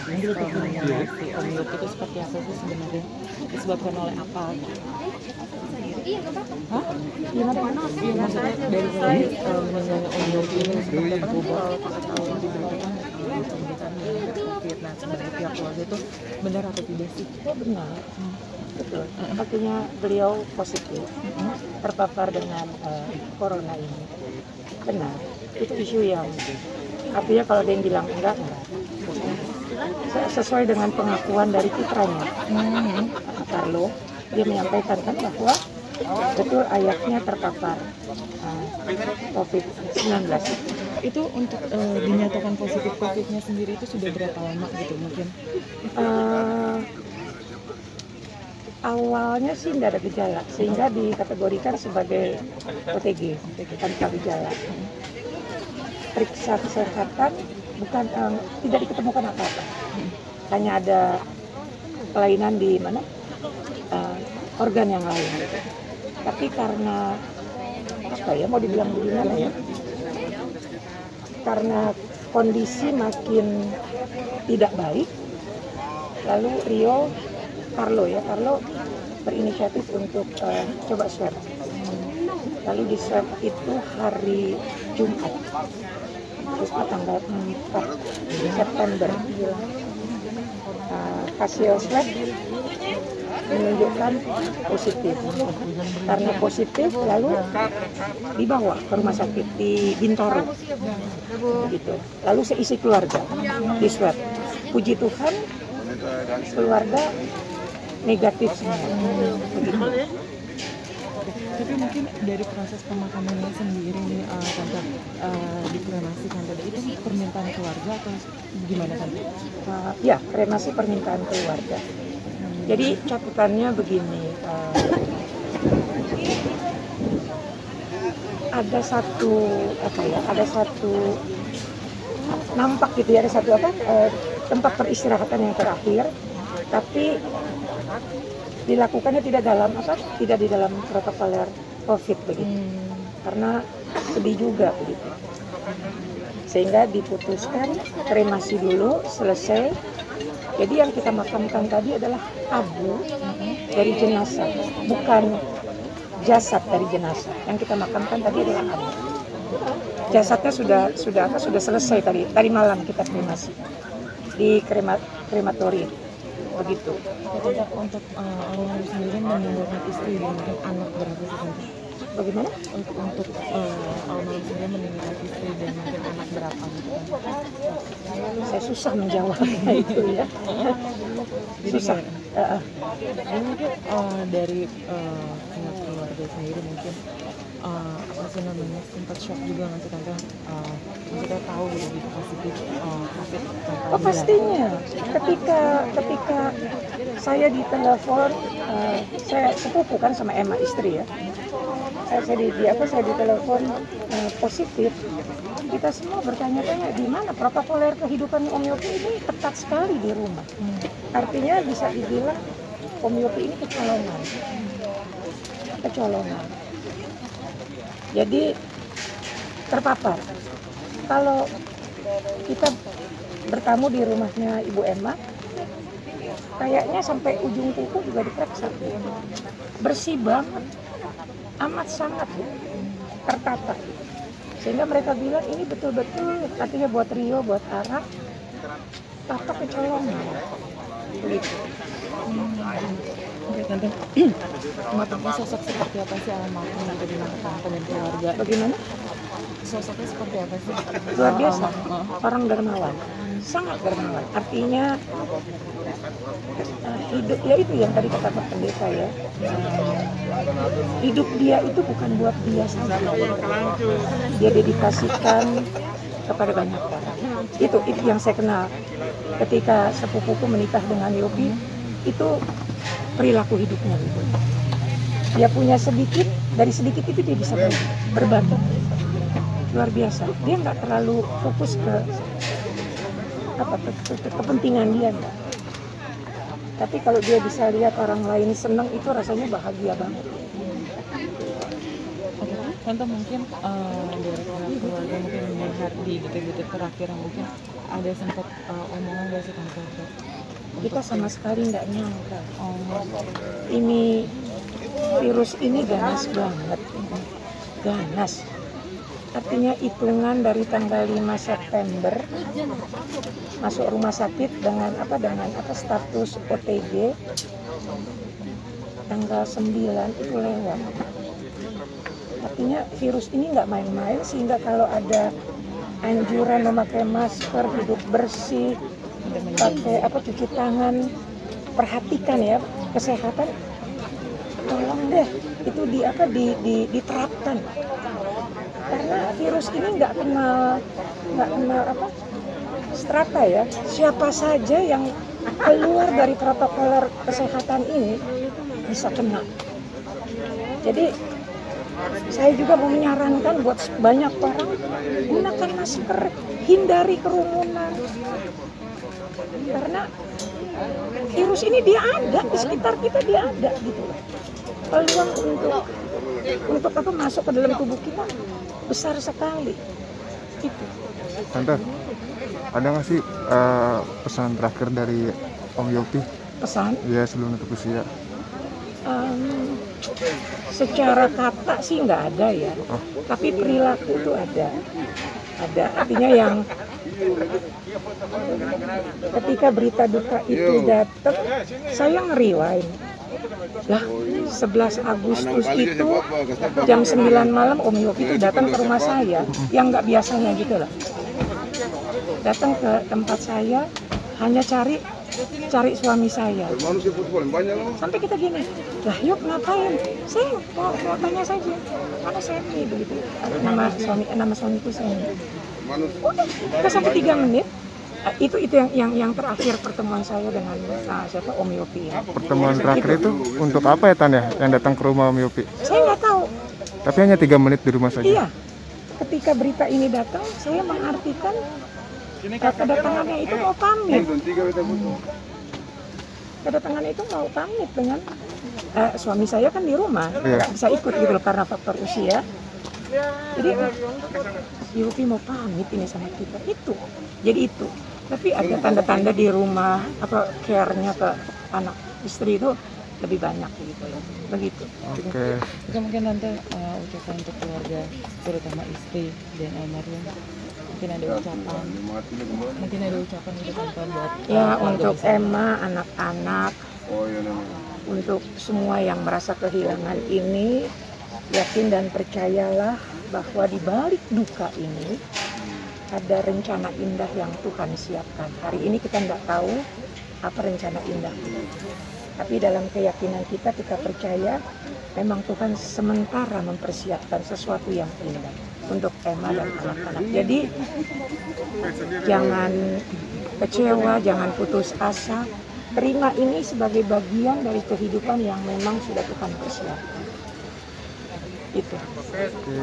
mengenai si Om Yopi itu seperti apa sih sebenarnya, disebabkan oleh apa? Hah? Gimana? Iya, maksudnya dari mulai meninggalnya Om Yopi ini seperti apa kan kita tahu diberitakan pemberitaan COVID. Nah, sebenarnya pihak keluarga itu benar atau tidak sih? Oh, benar. Betul. Artinya beliau positif terpapar dengan corona ini. Benar. Itu isu yang artinya kalau ada yang bilang enggak. Sesuai dengan pengakuan dari putranya, Carlo, dia menyampaikan kan bahwa betul ayahnya terpapar COVID-19. Itu untuk dinyatakan positif COVID-nya sendiri itu sudah berapa lama gitu mungkin? Awalnya sih tidak ada gejala, sehingga dikategorikan sebagai OTG, tanpa gejala. Periksa kesehatan bukan tidak diketemukan apa-apa, hanya ada kelainan di mana organ yang lain. Tapi karena apa ya, mau dibilang bagaimana ya? Karena kondisi makin tidak baik, lalu Carlo berinisiatif untuk coba swab. Lalu di swab itu hari Jumat tanggal 4 September. Hasil swab menunjukkan positif. Karena positif lalu dibawa ke rumah sakit di Bintaro, gitu. Lalu seisi keluarga di swab. Puji Tuhan keluarga negatif semua. Begitu. Tapi mungkin dari proses pemakamannya sendiri nih, Tante, dikremasi kan tadi, itu permintaan keluarga atau gimana Tante? Ya, kremasi permintaan keluarga. Jadi catatannya begini, ada satu nampak gitu ya, ada satu tempat peristirahatan yang terakhir, tapi dilakukannya tidak di dalam protokoler COVID begitu, karena sedih juga begitu, sehingga diputuskan kremasi dulu selesai. Jadi yang kita makamkan tadi adalah abu dari jenazah, bukan jasad dari jenazah. Yang kita makamkan tadi adalah abu. Jasadnya sudah selesai tadi malam kita kremasi di krematorium. Begitu. Untuk almarhum sendiri meninggalkan istri dan mungkin anak berapa sih Tante? Bagaimana? Untuk almarhum sendiri meninggalkan istri dan mungkin anak berapa gitu? Saya susah menjawabnya itu ya. Susah. Jadi mungkin dari pihak keluarga sendiri mungkin apa sih namanya, sempat shock juga nggak sih Tante? Maksudnya tahu gitu positif COVID. Oh pastinya. Ketika saya ditelepon, saya sepupu kan sama Emma istri ya. Saya ditelepon positif. Kita semua bertanya-tanya di mana protokoler kehidupan Om Yopi ini ketat sekali di rumah. Artinya bisa dibilang Om Yopi ini kecolongan. Jadi terpapar. Kalau kita bertamu di rumahnya Ibu Emma, kayaknya sampai ujung kuku juga diperiksa. Bersih banget, amat sangat tertata. Sehingga mereka bilang ini betul-betul artinya buat Rio, buat Ara, Papa kecolongan. Begitu. Oke Tante, menurutnya sosok seperti apa sih almarhum yang tadi Tante dan keluarga? Bagaimana? Sosoknya seperti apa sih? Luar biasa, orang dermawan, sangat dermawan. Artinya hidup ya itu yang tadi kata Pak Pendeta ya. Hidup dia itu bukan buat dia saja. Dia dedikasikan kepada banyak orang. Itu yang saya kenal. Ketika sepupuku menikah dengan Yopi, itu perilaku hidupnya gitu. Dia punya sedikit, dari sedikit itu dia bisa berbagi. Luar biasa. Dia nggak terlalu fokus ke kepentingan dia. Enggak. Tapi kalau dia bisa lihat orang lain senang, itu rasanya bahagia banget. Tante mungkin dari pihak keluarga mungkin melihat di detik-detik terakhir mungkin ada sempat omongan gak sih Tante? Kita sama sekali nggak nyangka Oh, ini virus ini ganas banget, ganas. Artinya hitungan dari tanggal 5 September masuk rumah sakit dengan status OTG, tanggal 9 itu lewat. Artinya virus ini nggak main-main, sehingga kalau ada anjuran memakai masker, hidup bersih, pakai cuci tangan, perhatikan ya kesehatan, tolong deh itu diterapkan, karena virus ini nggak kenal strata ya. Siapa saja yang keluar dari protokol kesehatan ini bisa kena. Jadi saya juga mau menyarankan buat banyak orang, gunakan masker, hindari kerumunan, karena virus ini dia ada di sekitar kita, dia ada gitu. Peluang untuk masuk ke dalam tubuh kita besar sekali gitu. Tante, ada nggak sih pesan terakhir dari Om Yopi? Pesan Ya, sebelum nutup usia. secara kata sih nggak ada ya, tapi perilaku itu ada. Artinya yang ketika berita duka itu datang, saya nge-rewind. Lah, 11 Agustus itu jam 9 malam Om Yopi itu datang ke rumah saya, yang nggak biasanya gitu lah. Datang ke tempat saya, hanya cari suami saya. Sampai kita gini, lah yuk ngapain? Saya mau tanya saja, mana Semi begitu. Nama suamiku Semi. Udah, kita sampai 3 menit. Itu yang terakhir pertemuan saya dengan siapa, Om Yopi ya. Pertemuan terakhir itu untuk apa ya, Tan ya, yang datang ke rumah Om Yopi? Saya nggak tahu. Tapi hanya 3 menit di rumah saja. Iya, ketika berita ini datang, saya mengartikan kedatangannya itu mau pamit. Kedatangannya itu mau pamit dengan suami saya kan di rumah, nggak bisa ikut gitu loh karena faktor usia. Jadi Yopi mau pamit ini sama kita, itu. Tapi ada tanda-tanda di rumah, care-nya ke anak istri itu lebih banyak gitu loh, begitu. Oke. itu mungkin Tante ucapan untuk keluarga, terutama istri dan almarhum. Mungkin ada ucapan gitu Tante buat Ya, keluarga untuk besar. Emma, anak-anak, untuk semua yang merasa kehilangan ini, yakin dan percayalah bahwa di balik duka ini ada rencana indah yang Tuhan siapkan. Hari ini kita nggak tahu apa rencana indah, tapi dalam keyakinan kita percaya memang Tuhan sementara mempersiapkan sesuatu yang indah untuk Emma dan anak-anak. Jadi jangan kecewa, jangan putus asa, terima ini sebagai bagian dari kehidupan yang memang sudah Tuhan persiapkan. Itu. Oke.